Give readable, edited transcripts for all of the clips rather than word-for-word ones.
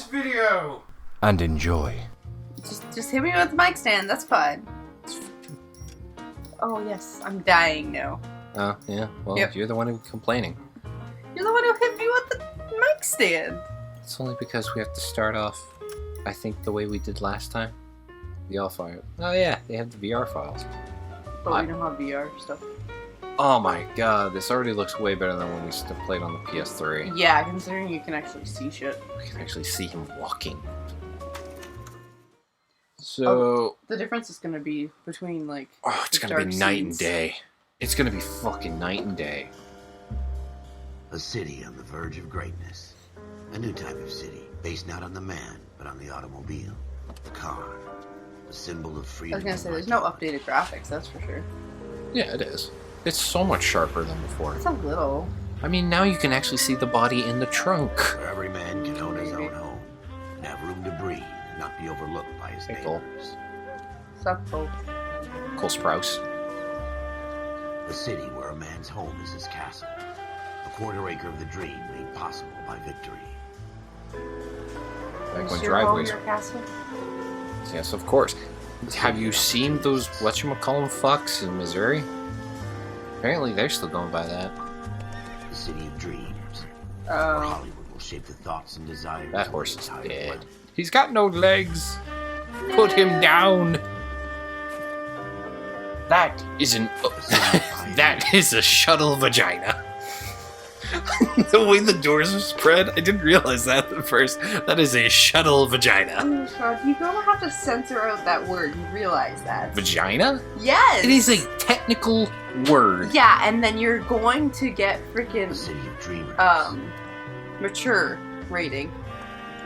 video and enjoy. Just hit me with the mic stand. That's fine. Oh yes, I'm dying now. Oh, yeah. Well, Yep. You're the one who's complaining. You're the one who hit me with the mic stand. It's only because we have to start off, I think, the way we did last time. The all file. Oh yeah, they have the VR files. But we don't have VR stuff. Oh my god, this already looks way better than when we played on the PS3. Yeah, considering you can actually see shit. We can actually see him walking. So... The difference is going to be between, like... Oh, it's going to be night and day. It's going to be fucking night and day. A city on the verge of greatness. A new type of city, based not on the man, but on the automobile. The car. The symbol of freedom. I was going to say, there's no updated graphics, that's for sure. Yeah, it is. It's so much sharper than before. It's a little. I mean, now you can actually see the body in the trunk. Where every man can own his own home. And have room to breathe and not be overlooked by his neighbors. Sup, Cole? Cole Sprouse. A city where a man's home is his castle. A quarter acre of the dream made possible by victory. Back when Is your home driveways. your castle? Yes, of course. Have you seen those whatchamacallem fucks in Missouri? Apparently they're still going by that. The city of dreams. Where Hollywood will shape the thoughts and desires. That horse is dead. He's got no legs. No. Put him down. That isn't. That is a shuttle vagina. The way the doors are spread, I didn't realize that at first. That is a shuttle vagina. Oh god, you don't have to censor out that word. You realize that? Vagina? Yes. It is a technical word. Yeah, and then you're going to get freaking mature rating.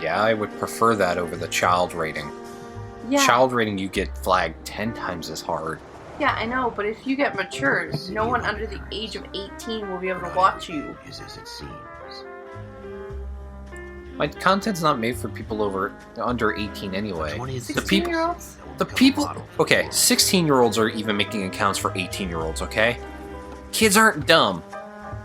Yeah, I would prefer that over the child rating. Yeah. Child rating, you get flagged 10 times as hard. Yeah, I know, but if you get mature, no one under the age of 18 will be able to watch you. Is as it seems. My content's not made for people under 18 anyway. 16-year-olds? The people... Okay, 16-year-olds are even making accounts for 18-year-olds, okay? Kids aren't dumb.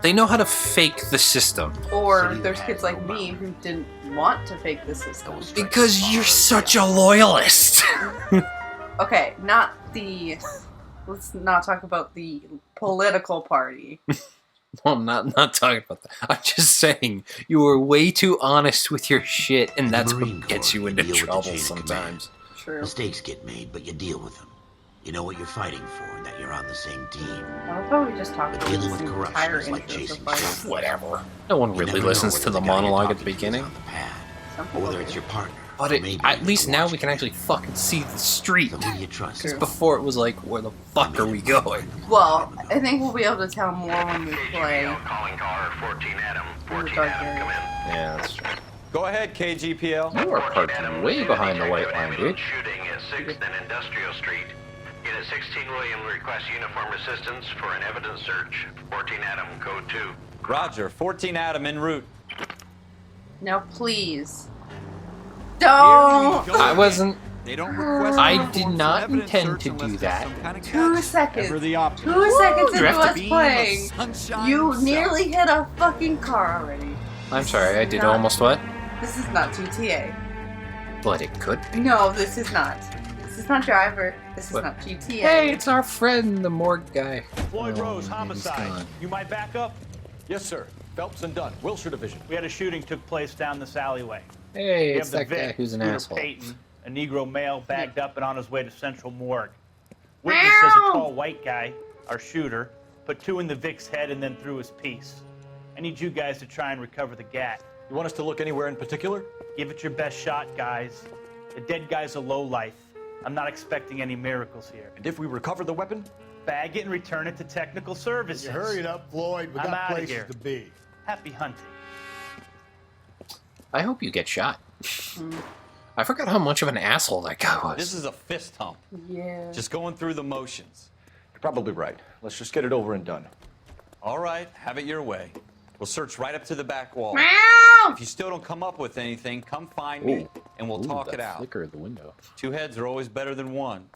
They know how to fake the system. Or there's kids like me who didn't want to fake the system. Because you're such a loyalist! Okay, not the... Let's not talk about the political party. No, I'm not talking about that. I'm just saying, you are way too honest with your shit, and that's what gets you into trouble sometimes. True. Mistakes get made, but you deal with them. You know what you're fighting for, and that you're on the same team. I thought we just talked about dealing this with corruption entire is like intro chasing so far. shadows. Whatever. No one really listens to the monologue at the beginning. Or whether it's your partner. But at least now we can actually fucking see the street. Because before it was like, where the fuck are we going? Well, I think we'll be able to tell more when we play. Calling car 14 Adam. 14 dark Adam, area. come in. Yeah, that's true. Go ahead, KGPL. You are parked way behind the white line, dude. Shooting at 6th and Industrial Street. Unit 16 William requests uniform assistance for an evidence search. 14 Adam, code 2. Roger, 14 Adam en route. Now, please. Don't! I wasn't... They don't request I did not intend to do that. 2 seconds. 2 seconds into Drift. us playing. You nearly hit a fucking car already. I'm sorry, I did almost what? This is not GTA. But it could be. No, this is not. This is not Driver. This is What? not GTA. Hey, it's our friend, the morgue guy. Floyd Rose, he's homicide. gone. You might back up? Yes, sir. Phelps and Dunn, Wilshire Division. We had a shooting took place down this alleyway. Hey, We it's have that the guy Vic, who's an Peter asshole. Payton, a Negro male bagged up and on his way to Central Morgue. Witness says a tall white guy, our shooter, put 2 in the Vic's head and then threw his piece. I need you guys to try and recover the gat. You want us to look anywhere in particular? Give it your best shot, guys. The dead guy's a lowlife. I'm not expecting any miracles here. And if we recover the weapon? Bag it and return it to technical services. You hurry it up, Floyd. We I'm got outta places here. to be. Happy hunting. I hope you get shot. I forgot how much of an asshole that guy was. This is a fist hump. Yeah. Just going through the motions. You're probably right. Let's just get it over and done. All right, have it your way. We'll search right up to the back wall. Meow! If you still don't come up with anything, come find me, and we'll talk it out. Flicker of the window. 2 heads are always better than 1.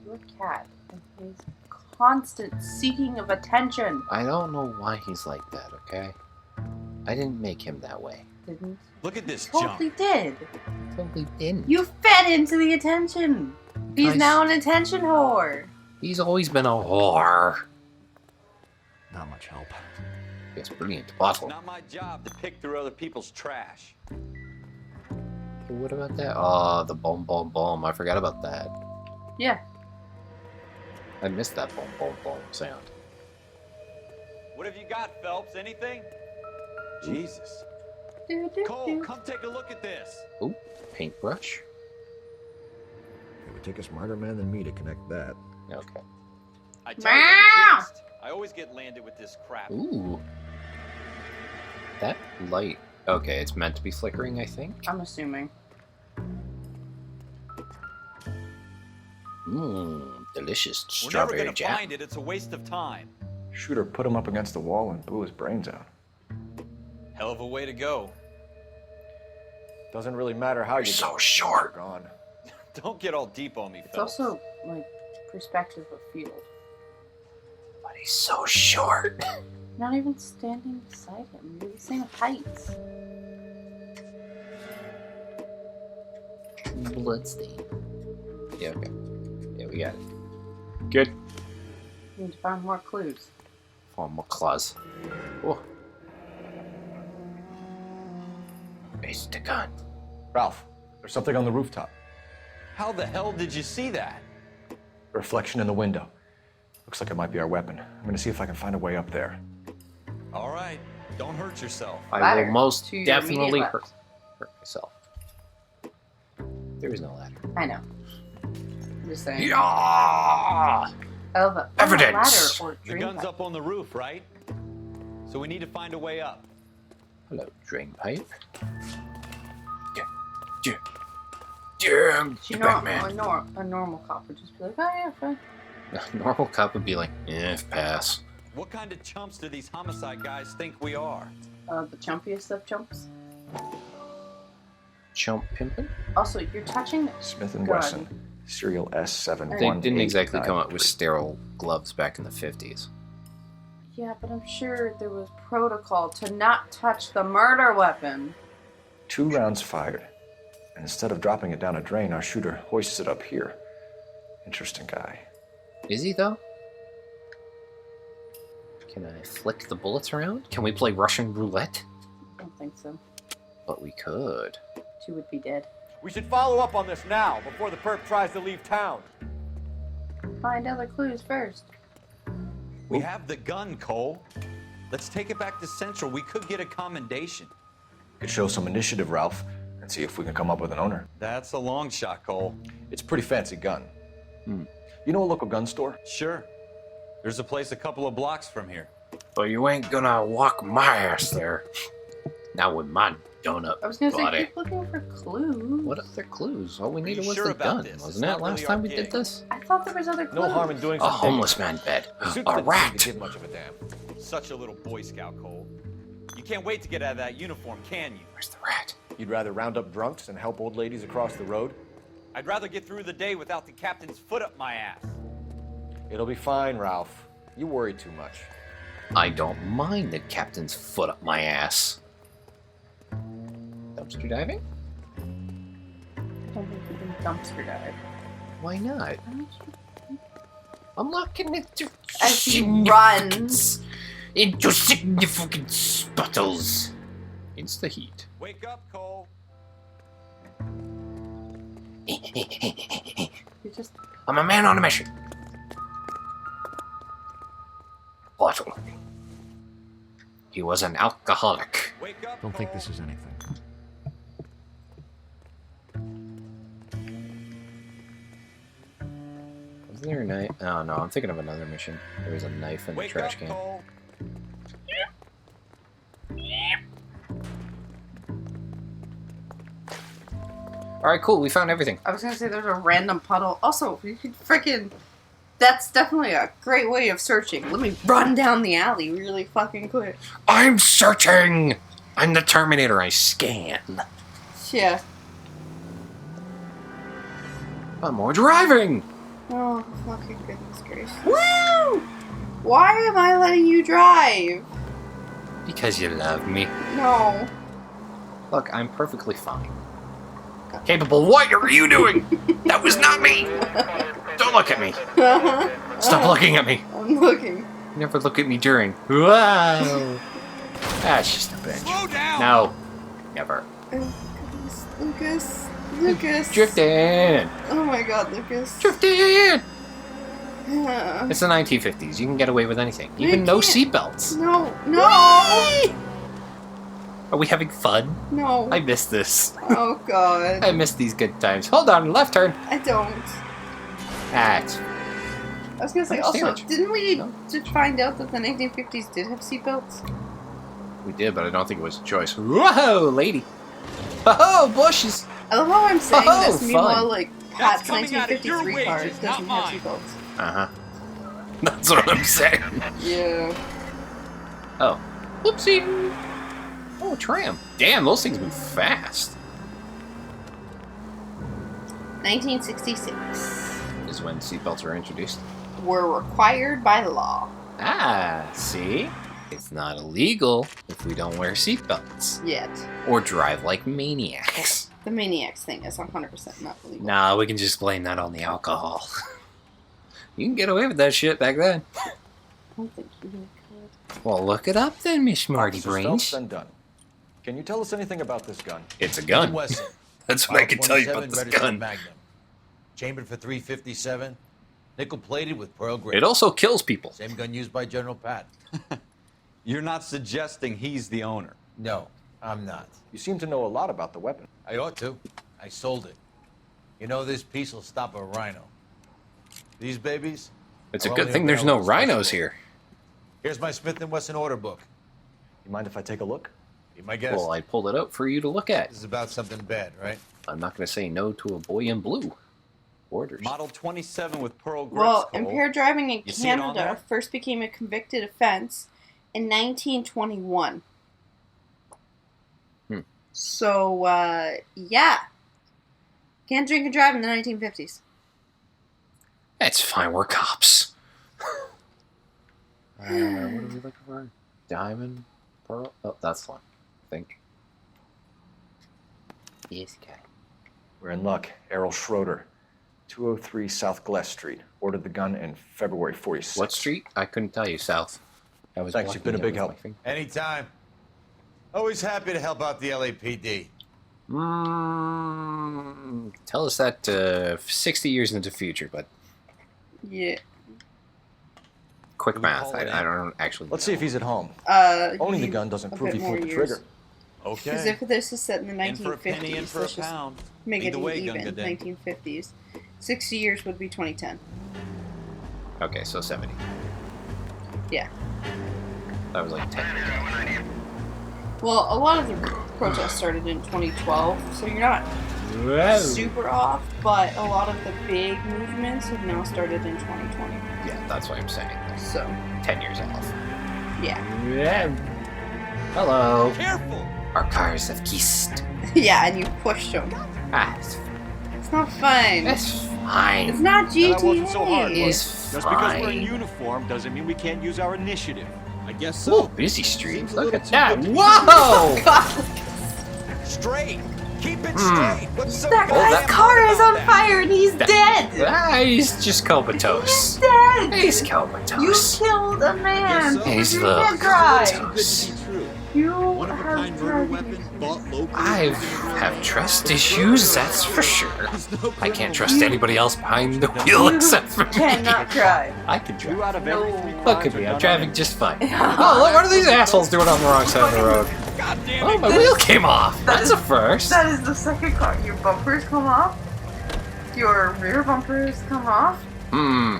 Your cat and his constant seeking of attention. I don't know why he's like that, okay? I didn't make him that way. Didn't. Look at this Totally junk. did. Totally didn't. You fed into the attention. He's Nice. now an attention whore. He's always been a whore. Not much help. Yes, brilliant It's bottle. not my job to pick through other people's trash. What about that? Oh, the boom, boom, boom. I forgot about that. Yeah. I missed that boom, boom, boom sound. What have you got, Phelps? Anything? Jesus. Cole, come take a look at this. Ooh, paintbrush. It would take a smarter man than me to connect that. Okay. I tell you, I'm jinxed. I always get landed with this crap. Ooh. That light. Okay, it's meant to be flickering, I think. I'm assuming. Mmm, delicious We're never strawberry gonna jam. find it. It's a waste of time. Shooter put him up against the wall and blew his brains out. Hell of a way to go. Doesn't really matter how you So go. short. They're gone. Don't get all deep on me, It's Phelps. also, like, perspective of field. But he's so short. Not even standing beside him. You're the same height. Bloodstain. Yeah, okay. Yeah, we got it. Good. We need to find more clues. Form more claws. Oh. Raise the gun. Ralph, there's something on the rooftop. How the hell did you see that? A reflection in the window. Looks like it might be our weapon. I'm gonna see if I can find a way up there. All right, don't hurt yourself. I Ladder will most to your definitely immediate hurt left. myself. There is no ladder. I know. I'm just saying. Yeah! Oh, the Evidence! ladder or The drain gun's pipe. up on the roof, right? So we need to find a way up. Hello, drain pipe. Damn, You know, Batman. a normal cop would just be like, oh yeah, fine. A normal cop would be like, pass. What kind of chumps do these homicide guys think we are? The chumpiest of chumps. Chump pimpin'? Also, you're touching. Smith & Gun. Wesson, serial S7. They didn't exactly come up with sterile gloves back in the 50s. Yeah, but I'm sure there was protocol to not touch the murder weapon. 2 rounds fired. And instead of dropping it down a drain, our shooter hoists it up here. Interesting guy. Is he, though? Can I flick the bullets around? Can we play Russian roulette? I don't think so. But we could. 2 would be dead. We should follow up on this now, before the perp tries to leave town. Find other clues first. We have the gun, Cole. Let's take it back to Central. We could get a commendation. Could show some initiative, Ralph, and see if we can come up with an owner. That's a long shot, Cole. It's a pretty fancy gun. Hmm. You know a local gun store? Sure. There's a place a couple of blocks from here. But you ain't gonna walk my ass there. Not with my donut I was gonna say, body. keep looking for clues. What other clues? All we needed you was sure the about gun, this? It's wasn't it? not Last really time our we did gig. this? I thought there was other clues. No harm in doing A something. homeless man bed. The suit A didn't rat. give much of a damn. Such a little Boy Scout, Cole. You can't wait to get out of that uniform, can you? Where's the rat? You'd rather round up drunks and help old ladies across the road? I'd rather get through the day without the captain's foot up my ass. It'll be fine, Ralph. You worry too much. I don't mind the captain's foot up my ass. Dumpster diving? I don't think you can dumpster dive. Why not? I'm looking into As he runs. into significant sputtles. It's the heat. Wake up, Cole. You just. I'm a man on a mission. Bottle. He was an alcoholic. Wake up, Don't think Cole. this is anything. Wasn't there a knife? Oh no, I'm thinking of another mission. There was a knife in the Wake trash up, can. Cole. Alright, cool. We found everything. I was gonna say there's a random puddle. Also, you could freaking. That's definitely a great way of searching. Let me run down the alley really fucking quick. I'm searching! I'm the Terminator. I scan. Yeah. I'm more driving! Oh, fucking goodness gracious. Woo! Why am I letting you drive? Because you love me. No. Look, I'm perfectly fine. Capable. What are you doing? That was not me. Don't look at me. Stop looking at me. I'm looking. Never look at me during. Wow. That's just a bitch. Slow down. No. Never. Oh, goodness. Lucas. Drifting. Oh my god, Lucas. Drifting. Yeah. It's the 1950s. You can get away with anything. You Even no can't. seatbelts. No. No. Are we having fun? No. I miss this. Oh god. I miss these good times. Hold on, left turn. I don't. That's I was gonna say, How much also, damage? didn't we No. just find out that the 1950s did have seatbelts? we did, but I don't think it was a choice. Whoa, lady. Oh, bushes. I love how I'm saying Oh, this, meanwhile, fun. like, That's Pat's coming out of your 1953 car wages, doesn't not have mine. seatbelts. Uh-huh. That's what I'm saying. Yeah. Oh. Whoopsie. Oh, tram. Damn, those things move fast. 1966 Is when seatbelts were introduced. were required by law. Ah, see? It's not illegal if we don't wear seatbelts. Yet. Or drive like maniacs. The Maniacs thing is 100% not illegal. Nah, we can just blame that on the alcohol. You can get away with that shit back then. I don't think you really could. Well, look it up then, Miss Marty Officer Phelps, Brains. then done. Can you tell us anything about this gun? It's a gun. Wesson. That's what I can tell you about this registered gun. Magnum. Chambered for 357. Nickel plated with pearl grip. It also kills people. Same gun used by General Patton. You're not suggesting he's the owner. No, I'm not. You seem to know a lot about the weapon. I ought to. I sold it. You know, this piece will stop a rhino. These babies? It's a are good only thing there's no available in rhinos special here. order. Here's my Smith & Wesson order book. You mind if I take a look? Be my guest. Well, I pulled it out for you to look at. This is about something bad, right? I'm not going to say no to a boy in blue. Orders. Model 27 with pearl grips. Well, Cole. impaired driving in You see it on Canada there? first became a convicted offense in 1921. So, yeah. Can't drink and drive in the 1950s. It's fine, we're cops. What are we looking for? Diamond? Pearl? Oh, that's one. I think. This guy. We're in luck. Errol Schroeder, 203 South Glass Street. Ordered the gun in February 46. What street? I couldn't tell you, South. I was Thanks, you've been a blocking big it with help. my finger. Anytime. Always happy to help out the LAPD. Tell us that 60 years into the future, but Yeah. quick We math. call it I don't actually Let's know. see if he's at home. Owning the you gun need doesn't a prove bit you more pulled the years. trigger. Because if this is set in the In for a penny, in 1950s, for a let's just pound. make it Either way, even. Gunga Ding. 1950s. 60 years would be 2010. Okay, so 70. Yeah. That was like 10 years ago. Well, a lot of the protests started in 2012, so you're not super off, but a lot of the big movements have now started in 2020. Yeah, that's what I'm saying. So, 10 years off. yeah. Hello. Careful! Our cars have kissed. Yeah, and you pushed them. Ah, It's not fun. it's fine. It's not GTA. That wasn't so hard, was it? It's Just because we're in fine. uniform doesn't mean we can't use our initiative. I guess Ooh, busy street. Seems a Look little at too that. good to be Whoa! God, Straight! Keep it straight! What's so that Oh, guy's that- car is on that? fire and he's dead. Ah, he's just comatose. Dead. He's You comatose. killed a man. so. He's You the can't drive. comatose. You One-of-a-kind have murder driving weapon issues. bought locally. I have trust issues, that's for sure. I can't trust anybody else behind the wheel except for me. Cannot drive. I can Two drive. out of every No. three Look crimes at are me, I'm done driving on just fine. Oh, look, what are these assholes doing on the wrong side of the road? God damn Oh, it! my wheel came off. That's a first. That is the second car. Your bumpers come off. Your rear bumpers come off. Hmm.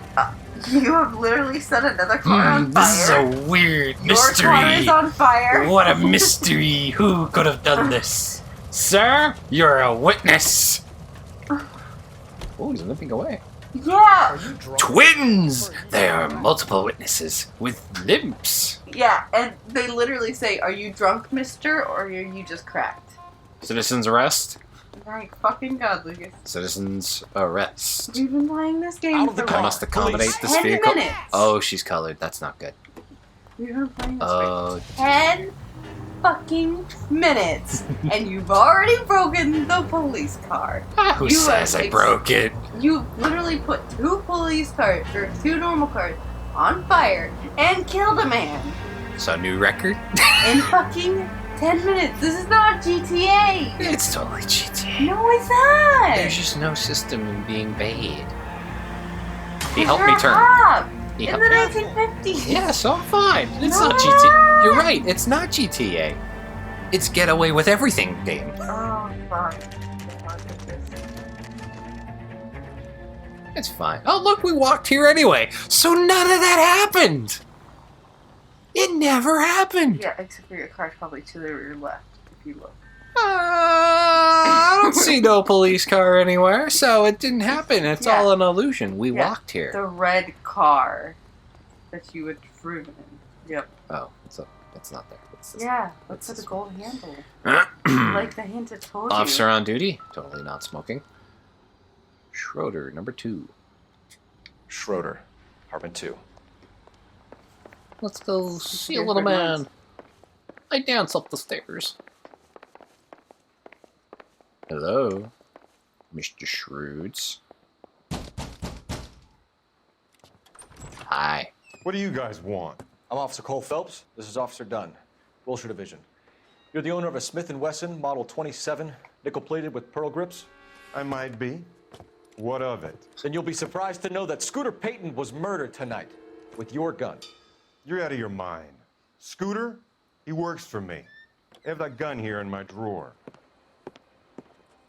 You have literally set another car on This is fire. a weird Your car mystery. is on fire. What a mystery. Who could have done this? Sir, you're a witness. Oh, he's limping away. Yeah. Twins! There are multiple witnesses with limps. Yeah, and they literally say, "Are you drunk, mister, or are you just cracked?" Citizens arrest. My fucking god, Lucas. Citizens arrest. We've been playing this game Out of the for I car. must accommodate this 10 vehicle. minutes. Oh, she's colored. That's not good. We've been playing this Oh, for 10 fucking minutes, and you've already broken the police car. Who says I broke it? You literally put 2 police cars, or 2 normal cars, on fire and killed a man So new record? in fucking 10 minutes. This is not GTA. It's totally GTA. No, it's not. There's just no system in being paid. He You're helped me a turn. cop He in helped the me. 1950s. Yeah, so I'm fine. It's No, not it's GTA. not. You're right. It's not GTA. It's Get Away with Everything game. Oh, fuck. It's fine. Oh, look, we walked here anyway. So none of that happened. It never happened. Yeah, except for your car's probably to your left, if you look. I don't see no police car anywhere, so it didn't happen. It's Yeah. all an illusion. We Yeah, walked here. The red car that you had driven in. Yep. Oh, so it's not there. It's this Yeah, look for the gold handle. one. Like the hint it told you. Officer on duty. Totally not smoking. Schroeder, number 2. Schroeder, apartment 2. Let's go see a Here's little good man. ones. I dance up the stairs. Hello, Mr. Shrewds. Hi. What do you guys want? I'm Officer Cole Phelps. This is Officer Dunn, Wilshire Division. You're the owner of a Smith & Wesson Model 27, nickel-plated with pearl grips? I might be. What of it? Then you'll be surprised to know that Scooter Payton was murdered tonight with your gun. You're out of your mind. Scooter? He works for me. I have that gun here in my drawer.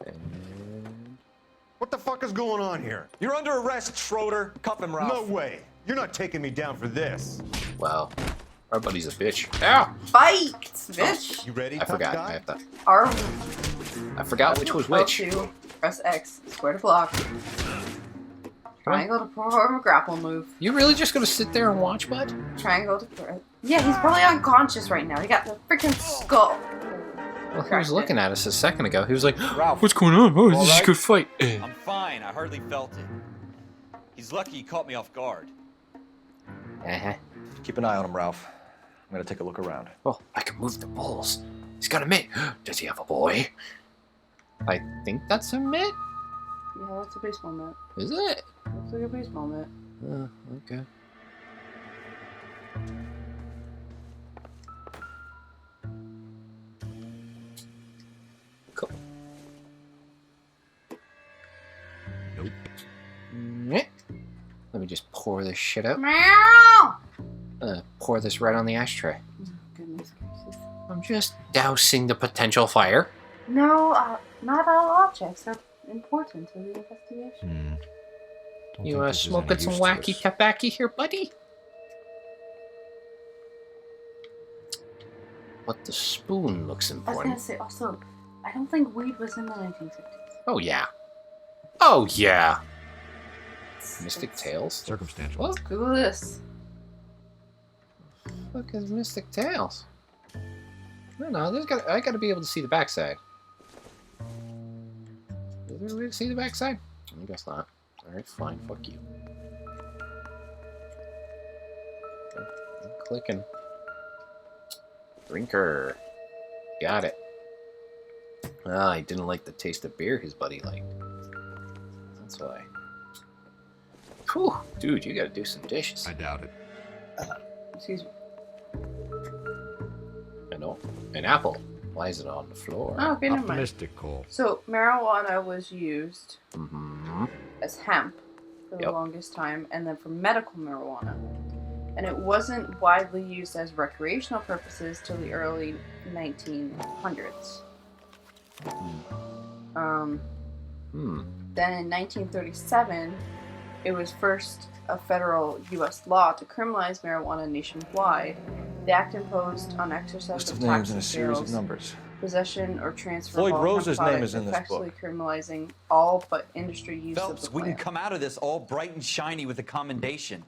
And What the fuck is going on here? You're under arrest, Schroeder. Cuff him, Ralph. No way. You're not taking me down for this. wow, our buddy's a bitch. Ow! Spiked, bitch. You ready, I tough forgot. guy? I have to. R I forgot which was which. L2, press X, square to block. Triangle to perform a grapple move. You really just gonna sit there and watch, bud? Triangle to press. Yeah, he's probably unconscious right now. He got the freaking skull. Well, he was looking at us a second ago. He was like, Ralph, "What's going on? Oh, this is a right? good fight." I'm fine. I hardly felt it. He's lucky he caught me off guard. Uh-huh. keep an eye on him, Ralph. I'm gonna take a look around. Oh, I can move the balls. He's got a mitt. Does he have a boy? I think that's a mitt. Yeah, that's a baseball mitt. Is it? Looks like a baseball mitt. Okay. Cool. Nope. Meh. Let me just pour this shit out. Meow! Pour this right on the ashtray. Goodness gracious. I'm just dousing the potential fire. No, not all objects are important to the investigation. You smoking some wacky tobacco here, buddy? But the spoon looks I was important. gonna say, also, I don't think weed was in the 1950s. Oh yeah. Oh yeah. Mystic Tales? Circumstantial. What Google this. the fuck is Mystic Tales? No, I gotta be able to see the backside. Is there a way to see the backside? I guess not. Alright, fine, fuck you. Okay, I'm clicking. Drinker. Got it. Ah, he didn't like the taste of beer his buddy liked. That's why. Whew, dude, you gotta do some dishes. I doubt it. Excuse me. I know. An apple. Why is it on the floor? Oh, okay, never mind. Optimistic, Cole. So, marijuana was used Mm-hmm. as hemp for the Yep. longest time, and then for medical marijuana. And it wasn't widely used as recreational purposes till the early 1900s. Then in 1937, it was first a federal U.S. law to criminalize marijuana nationwide. The act imposed on exercise List of of names and a tax series of sales, numbers. possession or transfer Floyd of all hemp Rose's name products, is in this effectively book. criminalizing all but industry use of Phelps, the we can plant. come out of this all bright and shiny with a commendation.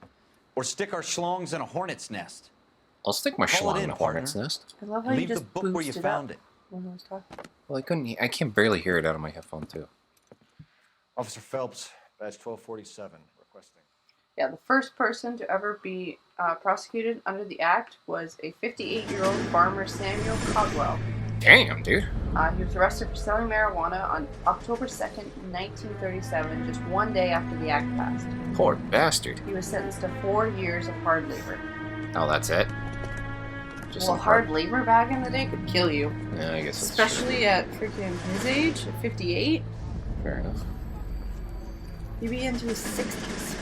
Or stick our schlongs in a hornet's nest. I'll stick my Call it schlong in in, a hornet's partner. nest. I love how you Leave the just book where you boosted found up it. when I was talking. Well, I can't barely hear it out of my headphone too. Officer Phelps, badge 1247, requesting. Yeah, the first person to ever be prosecuted under the act was a 58-year-old farmer, Samuel Caldwell. Damn, dude. He was arrested for selling marijuana on October 2nd, 1937, just one day after the act passed. Poor bastard. He was sentenced to 4 years of hard labor. Oh, that's it? Just Well, some hard labor back in the day could kill you. Yeah, I guess that's Especially true. at freaking his age, at 58. Fair enough. He'd be into his 60s.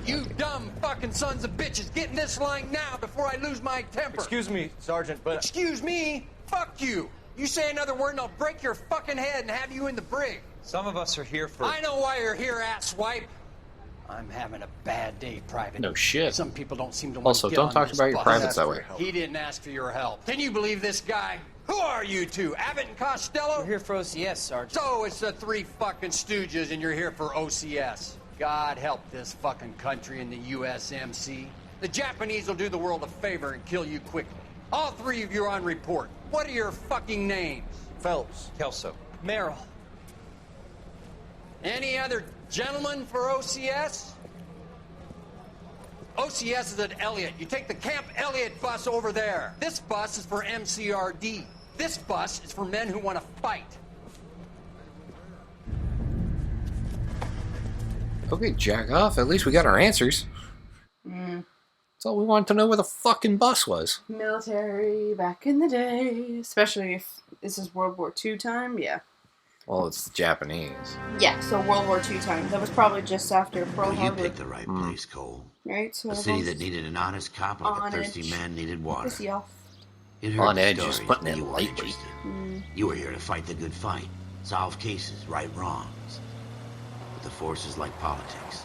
You dumb fucking sons of bitches, get in this line now before I lose my temper. Excuse me, Sergeant, but... Excuse me? Fuck you. You say another word and I'll break your fucking head and have you in the brig. Some of us are here for... I know why you're here, asswipe. I'm having a bad day, Private. No shit. Some people don't seem to want Also, to get don't on talk this about your bus. privates that way. He didn't ask for your help. Can you believe this guy? Who are you two? Abbott and Costello? We're here for OCS, Sergeant. So it's the three fucking stooges and you're here for OCS. God help this fucking country and the USMC. The Japanese will do the world a favor and kill you quickly. All three of you are on report. What are your fucking names? Phelps. Kelso. Merrill. Any other gentlemen for OCS? OCS is at Elliott. You take the Camp Elliott bus over there. This bus is for MCRD. This bus is for men who want to fight. Okay, jack off. At least we got our answers. That's all we wanted to know where the fucking bus was. Military back in the day. Especially if this is World War II time, yeah. Well, it's the Japanese. Yeah, so World War II time. That was probably just after Pearl Well, you Harbor. picked the right place, Cole. Right? So A city that needed an honest cop like on a thirsty edge. man needed water. Piss you off. You'd heard On the edge is stories, putting but it you weren't lightly. interested. You were here to fight the good fight, solve cases, right wrongs. But the force is like politics.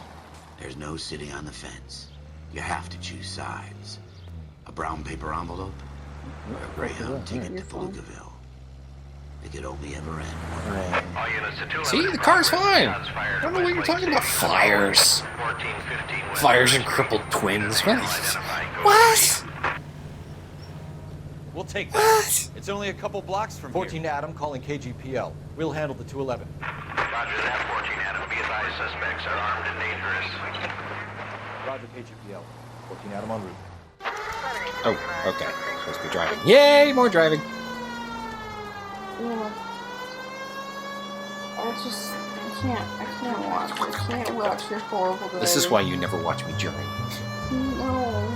There's no sitting on the fence. You have to choose sides. A brown paper envelope or a Greyhound ticket to Palookaville. It could only ever end. All units to 211 See, the car's fine. shots fired I don't know what you're West talking Lake about. Station. Fires. 1415 West Fires Lake and crippled Street. twins. Identified code What? We'll take that. What? It's only a couple blocks from 14 here. Adam calling KGPL. We'll handle the 211. Roger that, 14 Adam. Be advised, suspects are armed and dangerous. Roger KGPL. 14 Adam en route. Oh, okay. Supposed to be driving. Yay, more driving. Yeah. I can't watch your horrible day. This is why you never watch me drive. No.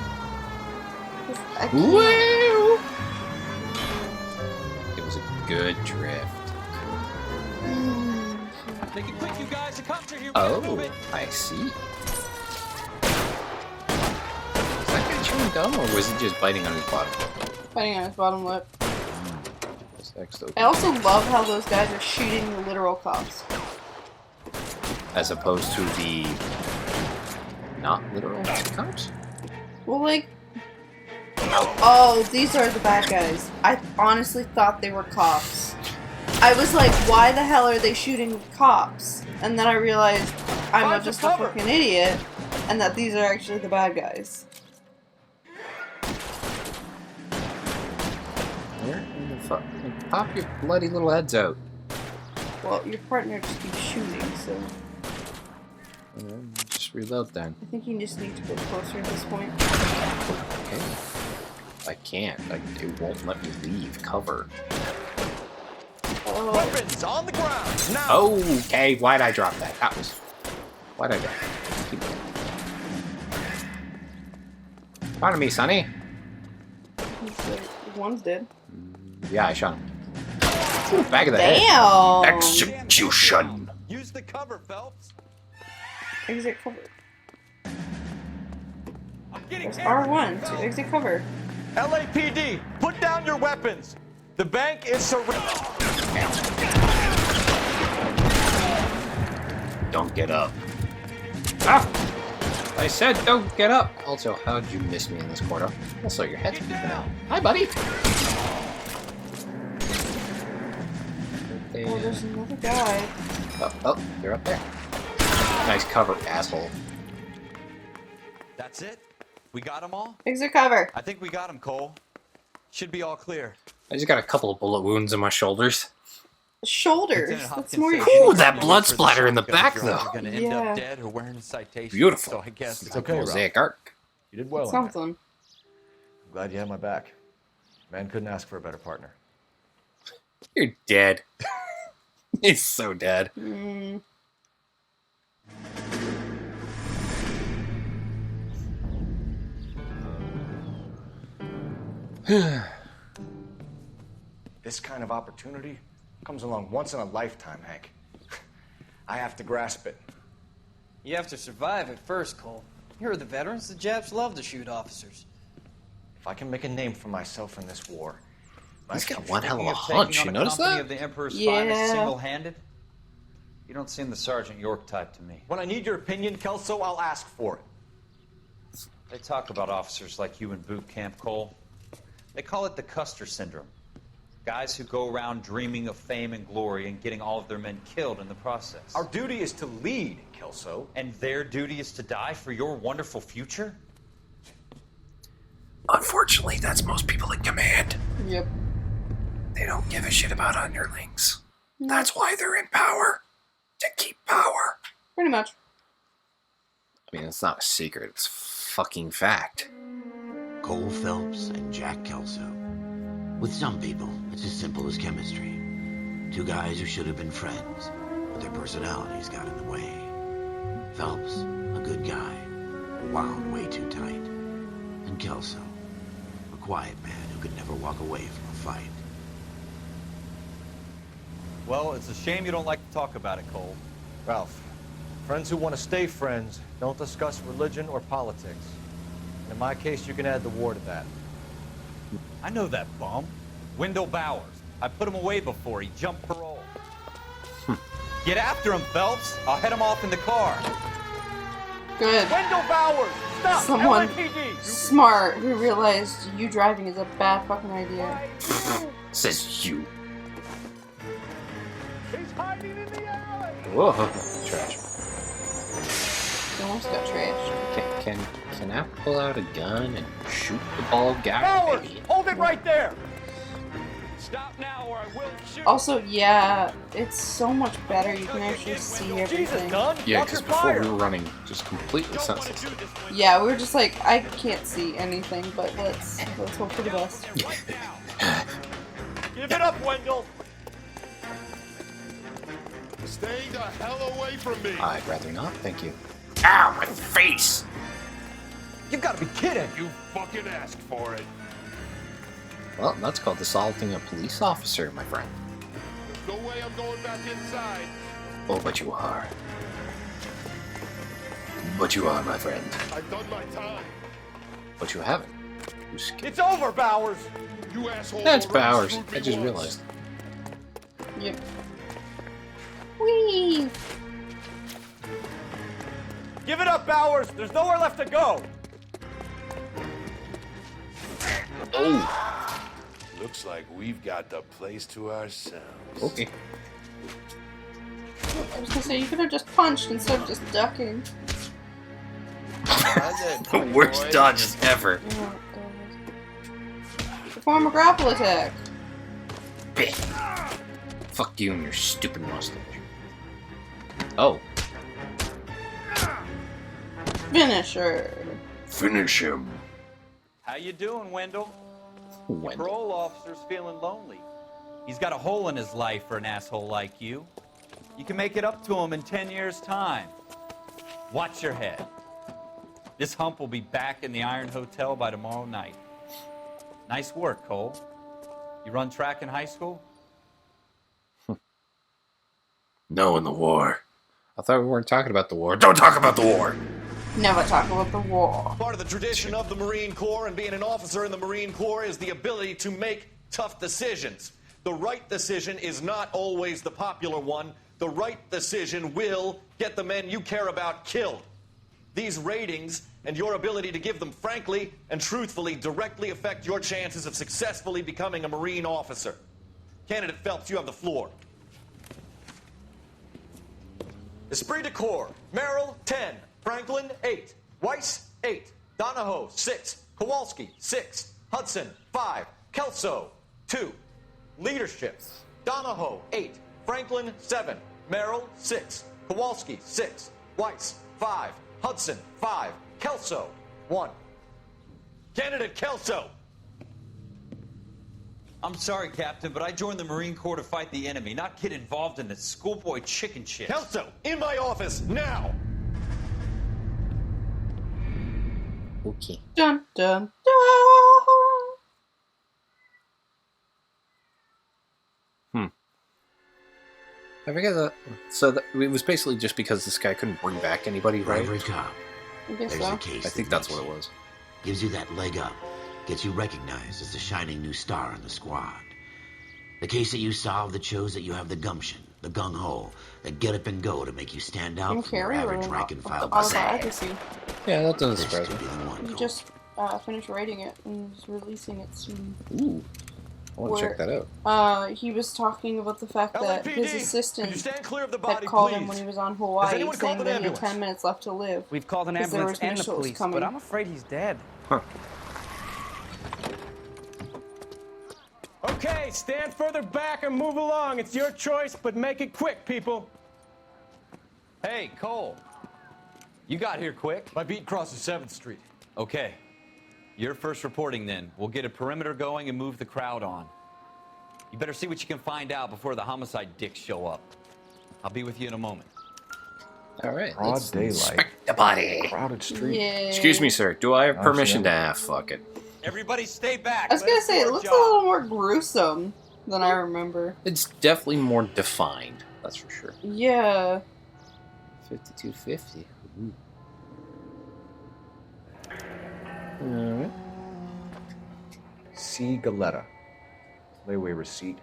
I can't. Woo! It was a good drift. Make it quick, you guys. The cops are here. Oh, I see. Is that guy chewing gum, or was he just biting on his bottom lip? Biting on his bottom lip. What's next, I also love how those guys are shooting the literal cops. as opposed to the not literal cops? Well, like... Oh, these are the bad guys. I honestly thought they were cops. I was like, why the hell are they shooting cops? And then I realized I'm just a fucking idiot, and that these are actually the bad guys. Where in the fuck? Pop your bloody little heads out. Well, your partner just keeps shooting, so... Just reload then. I think you just need to go closer at this point. Okay. I can't. It won't let me leave cover. Oh. Weapons on the ground now. Okay, why'd I drop that? Why'd I drop that? Keep going. Pardon me, Sonny. One's dead. Yeah, I shot him. Ooh, back of the head. Damn! Execution! Use the cover, Phelps. Exit cover. I'm getting There's R1 to exit cover. LAPD, put down your weapons. The bank is surrounded. Don't get up. Ah! I said don't get up! Also, how'd you miss me in this corner? Also, your head's peeking out. Hi, buddy! Oh, there's another guy. Oh, you're up there. Nice cover, asshole. That's it? We got them all? Exit cover. I think we got them, Cole. Should be all clear. I just got a couple of bullet wounds in my shoulders. Shoulders. That's more your Ooh, that blood splatter in the back, though. You're gonna end up dead or wearing a citation. Beautiful. So I guess It's okay, Ralph. Mosaic art. You did well. in there. something. I'm glad you had my back. Man couldn't ask for a better partner. You're dead. He's so dead. Mm. This kind of opportunity comes along once in a lifetime, Hank. I have to grasp it. You have to survive at first, Cole. Here are the veterans. The Japs love to shoot officers. If I can make a name for myself in this war, He's got future- one hell of a Thinking of hunch. taking You on a notice company that? of the Emperor's Yeah. finest single-handed? You don't seem the Sergeant York type to me. When I need your opinion, Kelso, I'll ask for it. They talk about officers like you in boot camp, Cole. They call it the Custer syndrome. Guys who go around dreaming of fame and glory and getting all of their men killed in the process. Our duty is to lead, Kelso. And their duty is to die for your wonderful future? Unfortunately, that's most people in command. Yep. They don't give a shit about underlings. That's why they're in power. To keep power. Pretty much. I mean, it's not a secret. It's fucking fact. Cole Phelps and Jack Kelso. With some people, it's as simple as chemistry. Two guys who should have been friends, but their personalities got in the way. Phelps, a good guy, wound way too tight. And Kelso, a quiet man who could never walk away from a fight. Well, it's a shame you don't like to talk about it, Cole. Ralph, friends who want to stay friends don't discuss religion or politics. And in my case, you can add the war to that. I know that bum. Wendell Bowers. I put him away before. He jumped parole. Get after him, Phelps. I'll head him off in the car. Good. Wendell Bowers! Stop! Someone LAPD! smart who realized you driving is a bad fucking idea. Says you. He's hiding in the alley! Whoa. Trash. He almost got trashed. Can I pull out a gun and shoot the bald guy? Bowers! Maybe? Hold it right there! Stop now or I will shoot. Also, yeah, it's so much better. You can actually see everything. Yeah, because before we were running just completely senseless. Yeah, we were just like, I can't see anything, but let's hope for the best. Give it up, Wendell! Stay the hell away from me. I'd rather not, thank you. Ow, my face! You've got to be kidding! You fucking asked for it. Well, that's called assaulting a police officer, my friend. There's no way I'm going back inside. Oh, but you are. But you are, my friend. I've done my time. But you haven't. You skipped. It's over, Bowers! You asshole. That's already Bowers. screwed me I just once. realized. Yep. Whee! Give it up, Bowers! There's nowhere left to go! Oh. Looks like we've got the place to ourselves. Okay. I was gonna say, you could have just punched instead of just ducking. The worst dodges ever. Oh, God. Perform a grapple attack. Biff. Fuck you and your stupid mustache. Oh. Finisher. Finish him. How you doing, Wendell? Your Wendell. parole officer's feeling lonely. He's got a hole in his life for an asshole like you. You can make it up to him in 10 years' time. Watch your head. This hump will be back in the Iron Hotel by tomorrow night. Nice work, Cole. You run track in high school? No, in the war. I thought we weren't talking about the war. Don't talk about the war! Never talk about the war. Part of the tradition of the Marine Corps and being an officer in the Marine Corps is the ability to make tough decisions. The right decision is not always the popular one. The right decision will get the men you care about killed. These ratings and your ability to give them frankly and truthfully directly affect your chances of successfully becoming a Marine officer. Candidate Phelps, you have the floor. Esprit de Corps, Merrill, 10. Franklin, 8. Weiss, 8. Donahoe, 6. Kowalski, 6. Hudson, 5. Kelso, 2. Leadership, Donahoe, 8. Franklin, 7. Merrill, 6. Kowalski, 6. Weiss, 5. Hudson, 5. Kelso, 1. Candidate Kelso! I'm sorry, Captain, but I joined the Marine Corps to fight the enemy, not get involved in this schoolboy chicken shit. Kelso, in my office, now! Okay. Dun dun dun. I forget that. So it was basically just because this guy couldn't bring back anybody, For right? every cop, I guess there's so. a case I think that that's what it was. gives you that leg up, gets you recognized as the shining new star in the squad. The case that you solve that shows that you have the gumption, the gung-ho, the get up and go to make you stand out Jim from your Carrey average wrote rank and file autobiography. Yeah, that doesn't This surprise could me. be the one. He just finished writing it and is releasing it soon. Ooh, I want to check that out. He was talking about the fact that LAPD, his could assistant you stand clear of the had body, called please? him when he was on Has Hawaii, anyone saying called that an he had ambulance? 10 minutes left to live. We've called an 'Cause there ambulance was and the missiles police, coming. but I'm afraid he's dead. Huh. Okay, stand further back and move along. It's your choice, but make it quick, people. Hey, Cole. You got here quick. My beat crosses 7th Street. Okay. You're first reporting then. We'll get a perimeter going and move the crowd on. You better see what you can find out before the homicide dicks show up. I'll be with you in a moment. All right. Broad let's daylight. inspect the body. Crowded street. Yeah. Excuse me, sir. Do I have permission to yeah. fuck it? Everybody stay back. I was gonna say, it looks a little more gruesome than I remember. It's definitely more defined. That's for sure. Yeah. 5250. Alright. C. Galetta. Layaway receipt.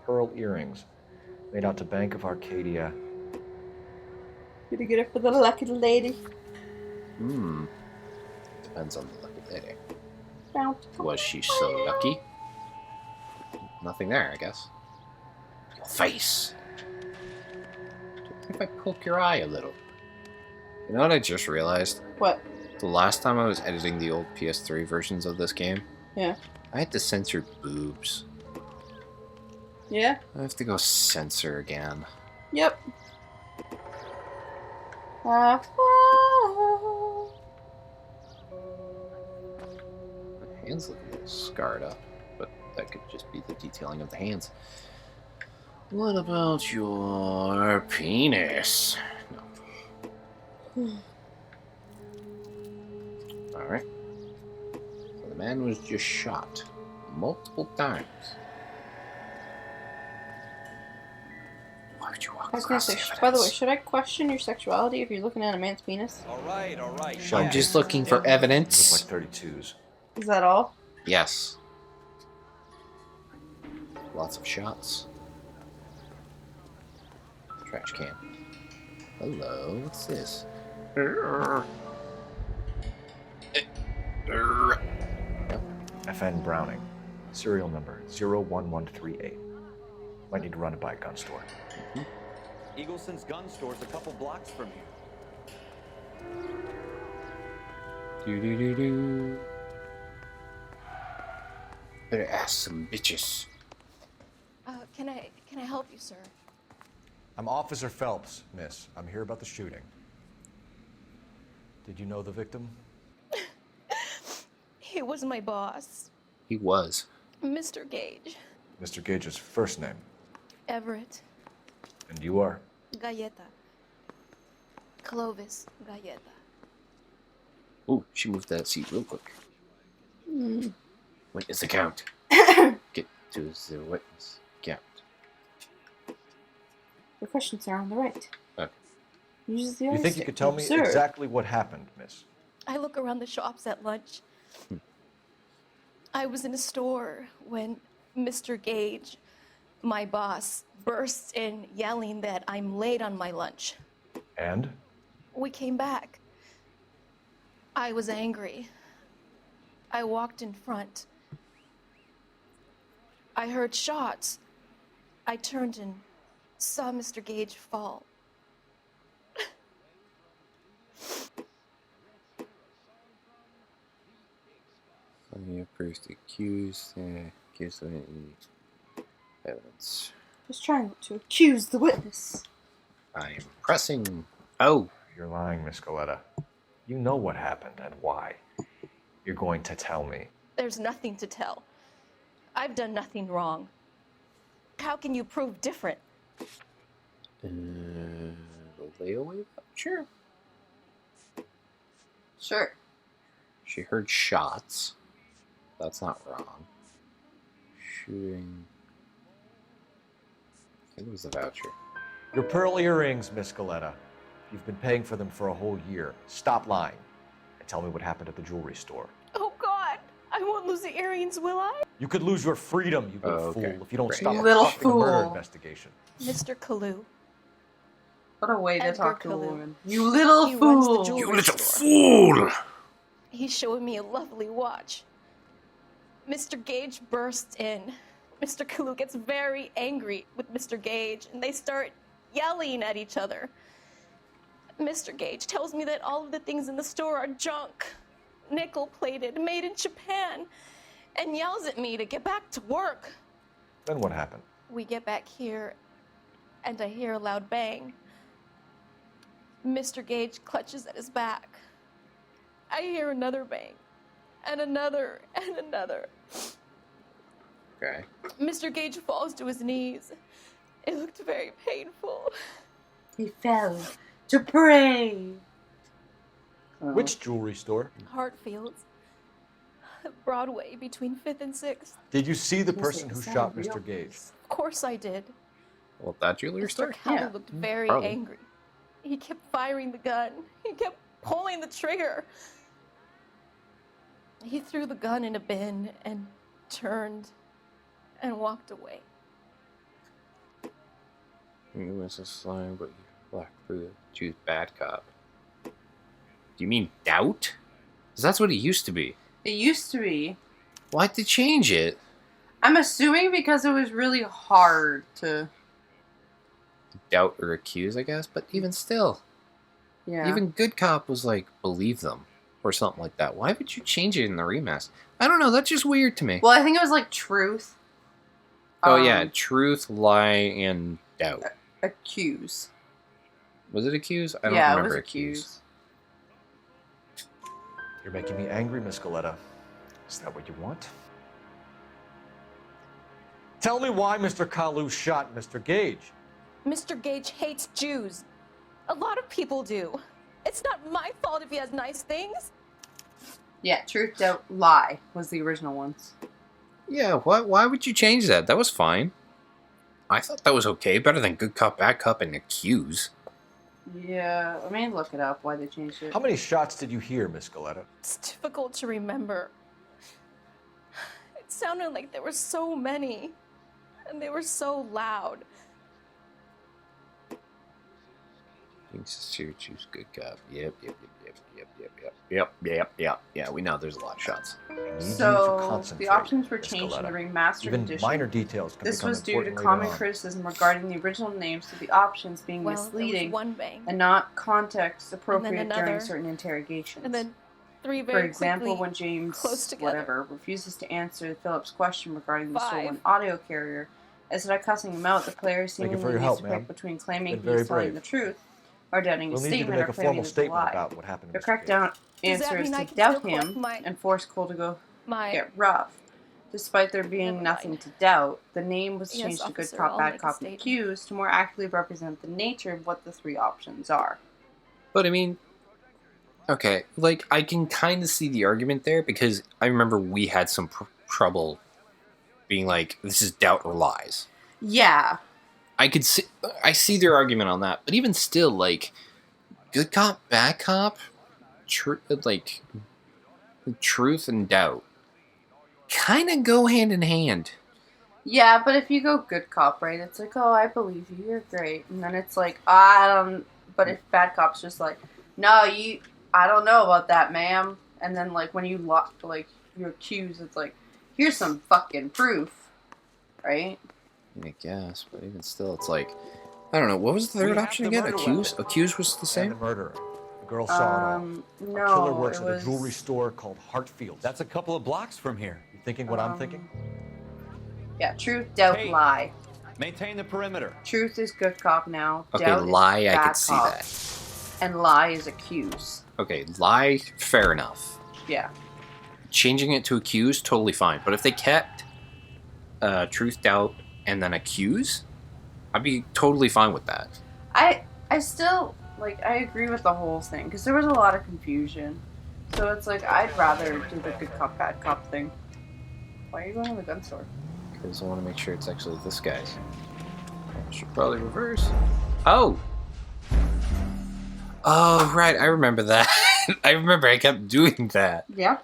Pearl earrings. Made out to Bank of Arcadia. Gonna get it for the lucky lady. Depends on the lucky lady. Bounty. Was she so lucky? Nothing there, I guess. Your face. If I poke your eye a little. You know what I just realized? What? The last time I was editing the old PS3 versions of this game, Yeah. I had to censor boobs. Yeah? I have to go censor again. Yep. My hands look a little scarred up, but that could just be the detailing of the hands. What about your penis? No. Alright. So the man was just shot multiple times. Why would you walk I was gonna across say, the by the way, evidence? should I question your sexuality if you're looking at a man's penis? All right, all right. I'm just looking for evidence. Look like 32s. Is that all? Yes. Lots of shots. Trash can. Hello, what's this? FN Browning. Serial number 01138. Might need to run it by a gun store. Eagleson's gun store's a couple blocks from here. Do. Better ask some bitches. Can I help you, sir? I'm Officer Phelps, miss. I'm here about the shooting. Did you know the victim? He was my boss, He was. Mr. Gage. Mr. Gage's first name. Everett. And you are? Galleta. Clovis Galleta. Ooh, she moved that seat real quick. Witness the count. Get to the witness count. The questions are on the right. Okay. Use the You think you could tell me Sir. exactly what happened, miss? I look around the shops at lunch. I was in a store when Mr. Gage, my boss, bursts in yelling that I'm late on my lunch. And? We came back. I was angry. I walked in front. I heard shots. I turned and saw Mr. Gage fall. You first accused. Accused of any evidence. Just trying to accuse the witness. I'm pressing. Oh. You're lying, Miss Coletta. You know what happened and why. You're going to tell me. There's nothing to tell. I've done nothing wrong. How can you prove different? The layaway? Sure. Sure. She heard shots. That's not wrong. Shooting. I think it was the voucher. Your pearl earrings, Miss Coletta. You've been paying for them for a whole year. Stop lying and tell me what happened at the jewelry store. Oh, God. I won't lose the earrings, will I? You could lose your freedom, you little fool, if you don't Great. stop Little busting a murder fool. investigation. Mr. Kalu. What a way to Edgar talk to a Kalu. woman. You little He runs the fool. jewelry store. Fool! He's showing me a lovely watch. Mr. Gage bursts in. Mr. Kalu gets very angry with Mr. Gage, and they start yelling at each other. Mr. Gage tells me that all of the things in the store are junk, nickel-plated, made in Japan, and yells at me to get back to work. Then what happened? We get back here, and I hear a loud bang. Mr. Gage clutches at his back. I hear another bang, and another, and another. Okay. Mr. Gage falls to his knees. It looked very painful. He fell to pray. Which jewelry store? Hartfield's. Broadway between 5th and 6th. Did you see the person who shot Mr. Gage? Of course I did. Well, that jewelry store? Mr. Kalu looked very probably. angry. He kept firing the gun. He kept pulling the trigger. He threw the gun in a bin and turned and walked away. You was a slime, but you black for the choose bad cop. Do you mean doubt? Because that's what it used to be. It used to be. Why'd they change it? I'm assuming because it was really hard to... Doubt or accuse, I guess, but even still. Yeah. Even good cop was like, believe them. Or something like that. Why would you change it in the remaster? I don't know, that's just weird to me. Well, I think it was like truth. Oh yeah, truth, lie, and doubt. Accuse. Was it accuse? I don't Yeah, remember it was accuse. You're making me angry, Miss Coletta. Is that what you want? Tell me why Mr. Kalu shot Mr. Gage. Mr. Gage hates Jews. A lot of people do. It's not my fault if he has nice things. Yeah, truth, doubt, lie was the original ones. Yeah, why would you change that? That was fine. I thought that was okay. Better than good cop, bad cop, and accuse. Yeah, I mean, look it up, why they changed it. How many shots did you hear, Miss Coletta? It's difficult to remember. It sounded like there were so many, and they were so loud. Thinks to choose good cop. Yep. Yeah, we know there's a lot of shots. So, the options were changed in the remastered Even edition. minor details can This become was due to important later common on. criticism regarding the original names to the options being Well, there was misleading one bang. and not context appropriate another. during certain interrogations. And then three For very example, quickly, when James close together. whatever refuses to answer Philip's question regarding the 5. stolen audio carrier, instead of cussing him out, the player Thank you for seemingly your needs help, to ma'am. pick between claiming Been very he's telling brave. the truth or doubting We'll his need you to statement make or a claiming formal it's a statement lie. about what happened to The Mr. correct Gage. answer Does that is mean I to can doubt still him collect my- and force Cole to go My get rough. Despite there being Never nothing mind. to doubt, the name was Yes, changed to good officer, cop, I'll bad make a cop, and statement. accused to more accurately represent the nature of what the three options are. But I mean, okay, like I can kind of see the argument there because I remember we had some trouble being like, this is doubt or lies. Yeah. I see their argument on that, but even still, like, good cop, bad cop, like, truth and doubt kind of go hand in hand. Yeah, but if you go good cop, right, it's like, oh, I believe you, you're great. And then it's like, I don't, but if bad cop's just like, no, I don't know about that, ma'am. And then, like, when you you're accused, it's like, here's some fucking proof, right? I guess, but even still, it's like, I don't know, what was the third option again? Accused? Accused was the And same? the murderer. The girl saw it all. No, Our killer works it at a was... jewelry store called Hartfield. That's a couple of blocks from here. You thinking what I'm thinking? Yeah, truth, doubt, Hey. lie. Maintain the perimeter. Truth is good cop now. Okay, Doubt lie, is I bad could see cop. that. And lie is accuse. Okay, lie, fair enough. Yeah. Changing it to accuse, totally fine. But if they kept truth, doubt, and then accuse, I'd be totally fine with that. I still, like, I agree with the whole thing, because there was a lot of confusion. So it's like, I'd rather do the good cop, bad cop thing. Why are you going to the gun store? Because I want to make sure it's actually this guy's. I should probably reverse. Oh! Oh, right, I remember that. I remember I kept doing that. Yeah.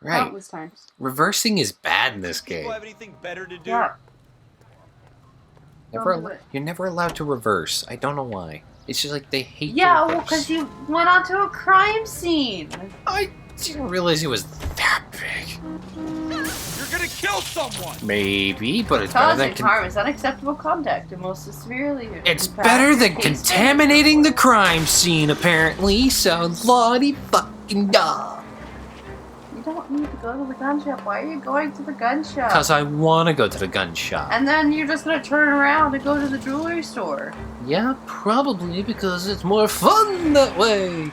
Right. Countless times. Reversing is bad in this People game. have anything better to do? Yeah. Never Don't do al- it. you're never allowed to reverse. I don't know why. It's just like they hate Yeah, to well, reverse. because you went onto a crime scene. I didn't realize it was that big. You're gonna kill someone! Maybe, but it's better Causing than harm is unacceptable conduct and most severely. it's impact better than case contaminating the crime scene, apparently. So lottie fucking da. You don't need to go to the gun shop. Why are you going to the gun shop? Cause I want to go to the gun shop. And then you're just gonna turn around and go to the jewelry store. Yeah, probably because it's more fun that way.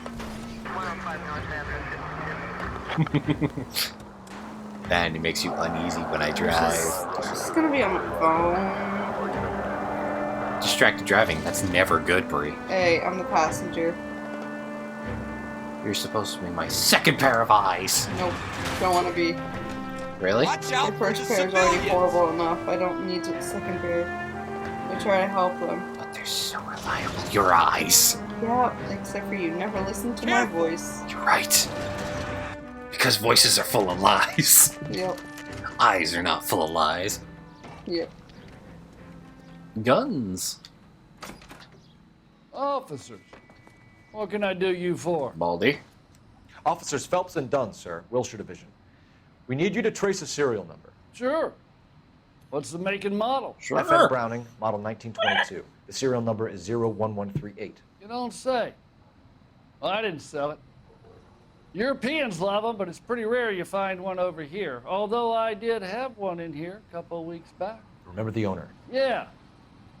And it makes you uneasy when I drive. It's just gonna be on my phone. Distracted driving, that's never good, Brie. Hey, I'm the passenger. You're supposed to be my second pair of eyes. Nope, don't want to be. Really? Watch Your out for the first pair is already civilians! horrible enough. I don't need the second pair. I try to help them. But they're so reliable. Your eyes. Yeah, except for you never listen to my voice. You're right. Because voices are full of lies. Yep, Eyes are not full of lies. yep. Guns. Officers, what can I do you for? Baldy. Officers Phelps and Dunn, sir, Wilshire Division. We need you to trace a serial number. Sure. What's the make and model? FN Browning, model 1922. The serial number is 01138. You don't say. Well, I didn't sell it. Europeans love them, but it's pretty rare you find one over here. Although I did have one in here a couple of weeks back. Remember the owner. Yeah.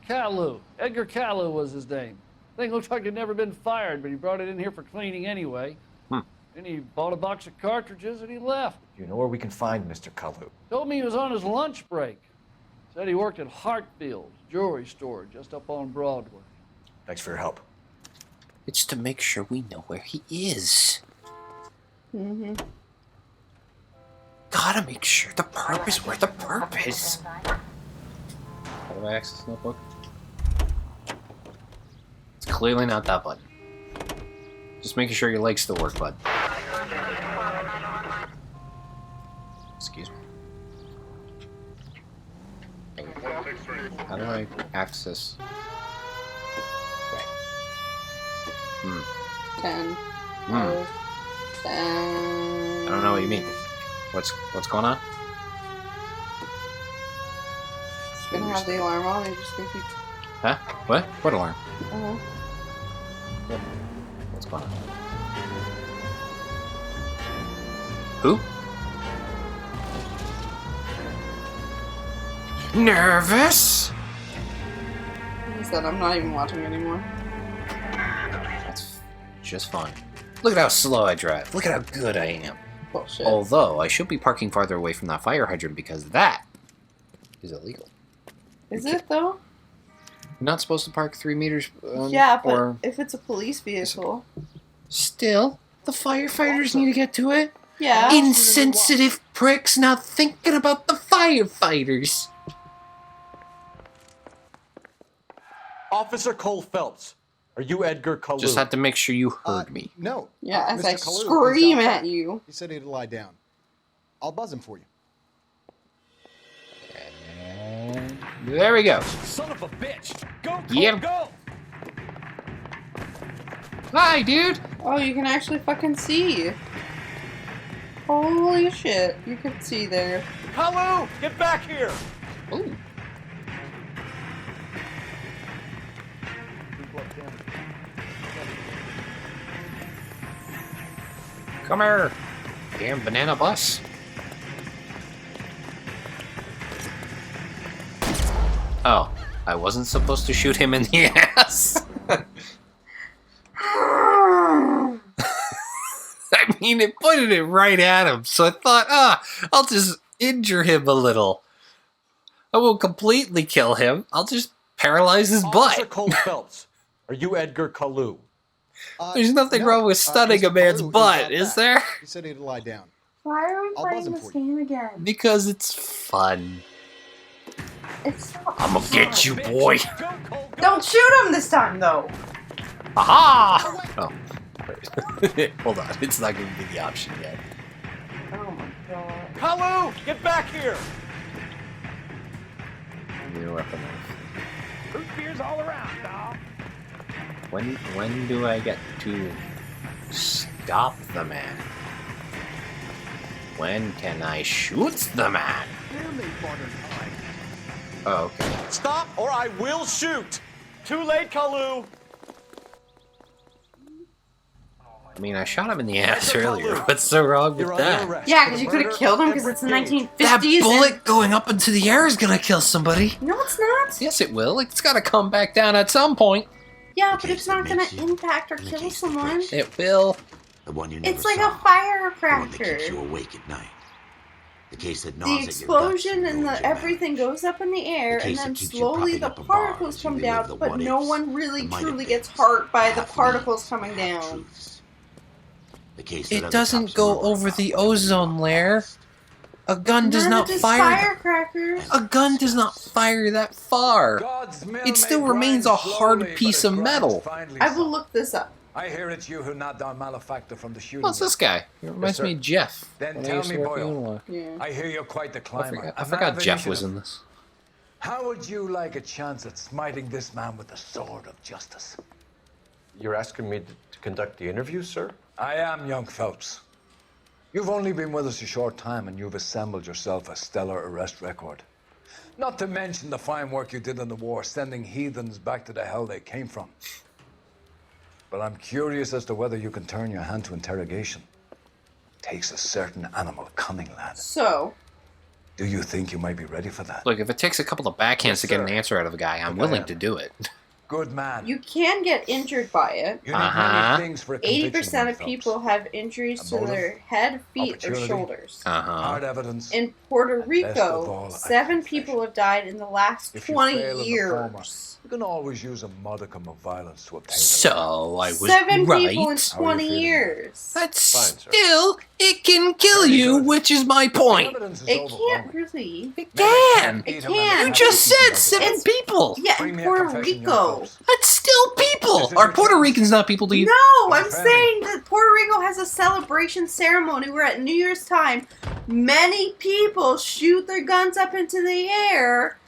Caillou. Edgar Caillou was his name. Thing looked like he'd never been fired, but he brought it in here for cleaning anyway. Then he bought a box of cartridges and he left. Do you know where we can find Mr. Kalu? Told me he was on his lunch break. Said he worked at Hartfield's jewelry store just up on Broadway. Thanks for your help. It's to make sure we know where he is. Mm-hmm. Gotta make sure the perp is where the perp is. How do I access notebook? It's clearly not that button. Just making sure your legs still work, bud. Excuse me. How do I access? Right. 10. Hmm. 10. I don't know what you mean. What's going on? It's gonna have the alarm on. You're just gonna keep. Huh? What? What alarm? Uh-huh. What's going on? Who? Nervous? He said, I'm not even watching anymore. That's just fine. Look at how slow I drive. Look at how good I am. Bullshit. Although, I should be parking farther away from that fire hydrant because that is illegal. Is it though? You're not supposed to park 3 meters. Yeah, but or if it's a police vehicle. still, the firefighters need to get to it. Yeah. Insensitive pricks not thinking about the firefighters. Officer Cole Phelps, are you Edgar Kalu? Just had to make sure you heard me. No. Yeah, as Mr. I Kalu, scream he's at outside. you. He said he'd lie down. I'll buzz him for you. And there we go. Son of a bitch! Go, Cole, Yep. go! Hi, dude. Oh, you can actually fucking see. Holy shit, you can see there. Hello! Get back here! Ooh. Come here. Damn banana bus. Oh, I wasn't supposed to shoot him in the ass. I mean, it pointed it right at him, so I thought, I'll just injure him a little. I won't completely kill him. I'll just paralyze his Officer butt. Cole Phelps, are you Edgar Kalu? There's nothing wrong with stunning a man's butt, is there? He said he'd lie down. Why are we I'll buzz playing him this for you. game again? Because it's fun. It's so I'm gonna get you, boy. Don't shoot him this time, though. Aha! Oh, wait. Hold on. It's not giving me the option yet. Oh my god. Kalu, get back here! New weapon. Root beers all around, dog. When do I get to stop the man? When can I shoot the man? Oh, okay. Stop or I will shoot! Too late, Kalu! I mean, I shot him in the ass earlier. What's so wrong with that? Yeah, because you could have killed him because it's the 1950s. That bullet going up into the air is gonna kill somebody. No, it's not. Yes, it will. It's gotta come back down at some point. Yeah, but it's not gonna impact or kill someone. It will. The one you never It's like saw. a The one that firecracker. keeps you awake at night. The case that The gnaws at your guts explosion and ruins the your everything goes up in the air, The and case then that keeps you slowly popping the up in particles bars, come you relive down, the but what no ifs, one really the might have truly beens, gets hurt by the half particles meanings, coming half down. truths. The case that It other doesn't cops go murder over about the what they ozone layer. A gun does Neither not does fire. firecrackers. A gun does not fire that far. It still remains a hard piece of metal. I will look this up. I hear it's you who knocked down Malefactor from the shooting. What's this guy? He reminds sir. me of Jeff. Then when I tell used me, to work at Boyle. Unilock. Yeah. I hear you're quite the climber. I forgot Jeff was in this. How would you like a chance at smiting this man with the sword of justice? You're asking me to conduct the interview, sir? I am, young Phelps. You've only been with us a short time and you've assembled yourself a stellar arrest record. Not to mention the fine work you did in the war, sending heathens back to the hell they came from. But I'm curious as to whether you can turn your hand to interrogation. Takes a certain animal cunning, lad. So, Do you think you might be ready for that? Look, if it takes a couple of backhands to get an answer out of a guy, I'm willing to do it. Good man. you can get injured by it. You need many things for a 80% conviction, of Phelps. people have injuries to motive, their head, feet, or opportunity, shoulders. hard evidence. In Puerto and best of Rico, all, a 7 people have died in the last If you 20 fail in the former, years. you can always use a modicum of violence to obtain So I was 7 right. people in How are you 20 feeling? years. That's Fine, sir. still, it can kill you, which is my point. Evidence is It overwhelming. can't really. It can. It can. You just said 7 It's- people. Yeah, Bring in me a Puerto confession, young Rico. Phelps. That's still people. Are Puerto Ricans not people to you? No, I'm Defend me. saying that Puerto Rico has a celebration ceremony where at New Year's time, many people shoot their guns up into the air,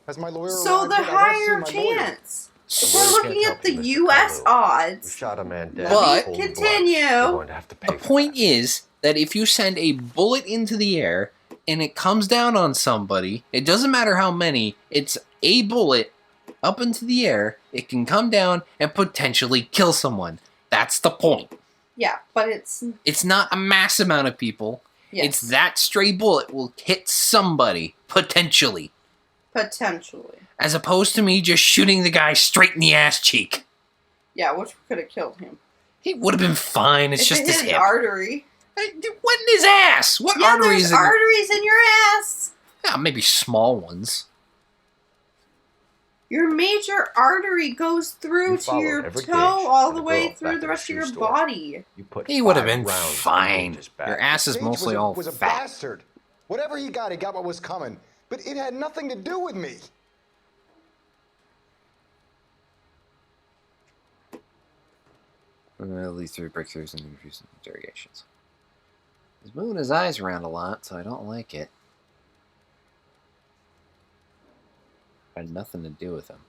Has my lawyer so arrived the yet? I wanna see higher my lawyer. chance. If Lawyer we're can't looking help at the you, Mr. U.S. Kalu. You odds. shot a man dead. But- in cold blood. Continue. You're going to have to pay The for point that. is that if you send a bullet into the air and it comes down on somebody, it doesn't matter how many, it's a bullet up into the air, it can come down and potentially kill someone. That's the point. Yeah, but it's It's not a mass amount of people. yes, It's that stray bullet will hit somebody, potentially. potentially. As opposed to me just shooting the guy straight in the ass cheek. Yeah, which could have killed him. He would have been fine, it's if just it his hit an hip. artery. What in his ass? What Yeah, arteries? there's in- arteries in your ass. Yeah, maybe small ones. Your major artery goes through You to followed your every toe gauge all of the the way girl through back the to rest the of your shoe store. body. You put He would have 5 been rounds in fine. Gage's back. Your ass is Gage mostly was a, all was a fat. bastard. Whatever he got what was coming. But it had nothing to do with me. At least 3 breakthroughs and interviews and interrogations. He's moving his eyes around a lot, so I don't like it. Had nothing to do with him.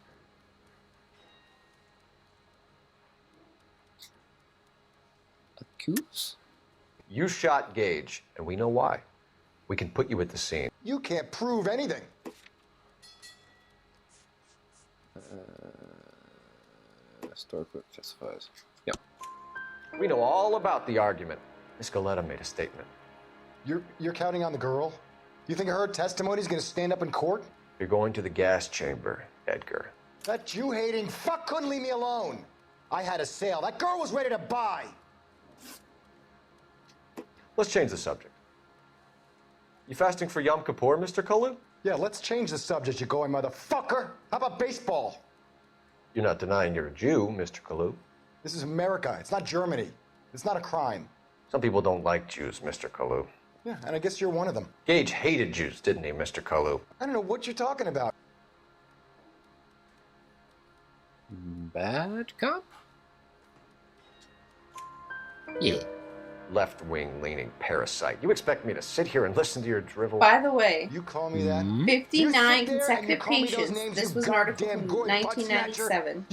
Accuse? You shot Gage, and we know why. We can put you at the scene. You can't prove anything. Store clerk testifies. Yep. We know all about the argument. Miss Galetta made a statement. You're counting on the girl? You think her testimony is going to stand up in court? You're going to the gas chamber, Edgar. That Jew-hating fuck couldn't leave me alone. I had a sale. That girl was ready to buy. Let's change the subject. You fasting for Yom Kippur, Mr. Kalu? Yeah, let's change the subject, you going motherfucker. How about baseball? You're not denying you're a Jew, Mr. Kalu. This is America. It's not Germany. It's not a crime. Some people don't like Jews, Mr. Kalu. Yeah, and I guess you're one of them. Gage hated Jews, didn't he, Mr. Kalu? I don't know what you're talking about. Bad cop? Yeah. Left-wing leaning parasite. You expect me to sit here and listen to your drivel? By the way, you call me that? 59 consecutive patients. This was an article from 1997.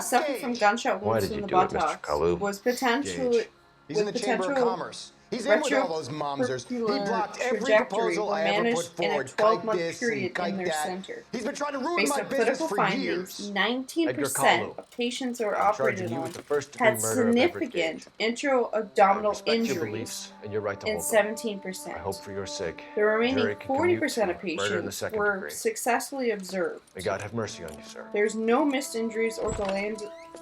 Suffered from gunshot wounds from the buttocks. Was potentially He's in the Chamber of Commerce. He's in with all those momsers. He blocked every proposal I ever put forward. In a 12-month period in their center. He's been trying to ruin Based my on business clinical for findings, years. 19% of patients who are operated on had significant intra-abdominal injuries and you're right to in hold them. 17%. I hope for your sake. The remaining Jury can commute 40% of to murder in the patients second were degree. successfully observed. May God have mercy on you, sir. There's no missed injuries or delayed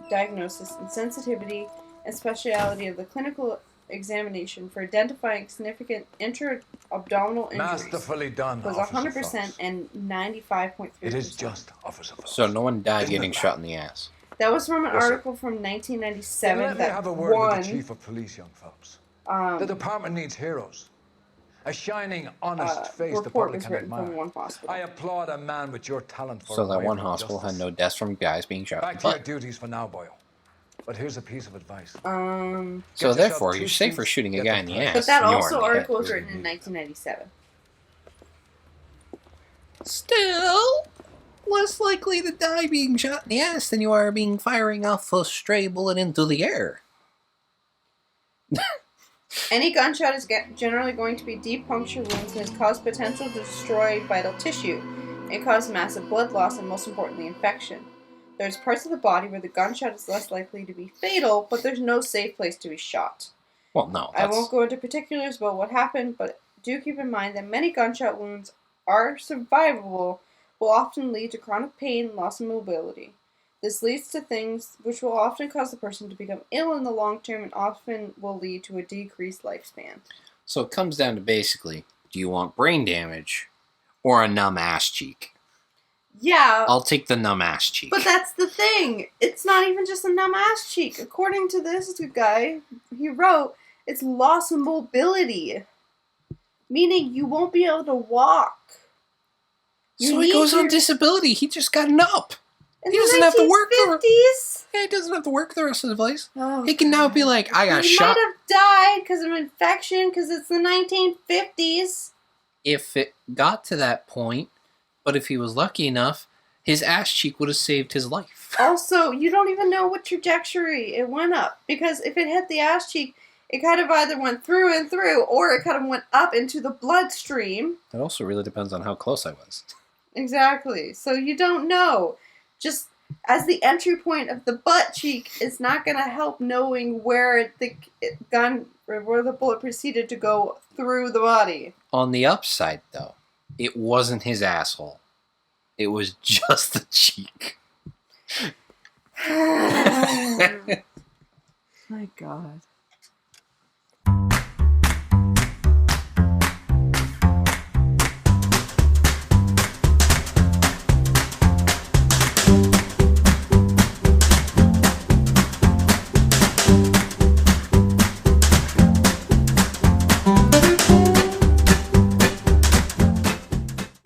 diagnosis, and sensitivity and speciality of the clinical examination for identifying significant intra-abdominal injuries Masterfully done, was Officer 100% Phelps. and 95.3%. It is just, Officer Phelps. So no one died Isn't getting it shot in the ass. That was from an Yes, sir. article from 1997 Let me that have a word with won. the Chief of Police, young Phelps. The department needs heroes. A shining, honest face the report public was can written from admire. one hospital. I applaud a man with your talent for So that a way one for hospital justice. had no deaths from guys being shot in Back the to your butt. duties for now, boyo. But here's a piece of advice. So therefore, you're safe for shooting a guy in the ass. But that than you are also in the head. article was written in 1997. Still, less likely to die being shot in the ass than you are being firing off a stray bullet into the air. Any gunshot is generally going to be deep puncture wounds and has caused potential to destroy vital tissue and cause massive blood loss and, most importantly, infection. There's parts of the body where the gunshot is less likely to be fatal, but there's no safe place to be shot. Well, no. I won't go into particulars about what happened, but do keep in mind that many gunshot wounds are survivable, will often lead to chronic pain, loss of mobility. This leads to things which will often cause the person to become ill in the long term and often will lead to a decreased lifespan. So it comes down to basically, do you want brain damage or a numb ass cheek? Yeah. I'll take the numb ass cheek. But that's the thing. It's not even just a numb ass cheek. According to this guy, he wrote, it's loss of mobility. Meaning you won't be able to walk. So he goes on disability. He just got an up. In He the doesn't have to work for 1950s? Yeah, he doesn't have to work the rest of his life. Oh, he can now be like, I got he shot. might have died because of infection because it's the 1950s. If it got to that point, but if he was lucky enough, his ass cheek would have saved his life. Also, you don't even know what trajectory it went up. Because if it hit the ass cheek, it kind of either went through and through, or it kind of went up into the bloodstream. It also really depends on how close I was. Exactly. So you don't know. Just as the entry point of the butt cheek is not going to help knowing where the gun, or where the bullet proceeded to go through the body. On the upside, though, it wasn't his asshole. It was just the cheek. My God.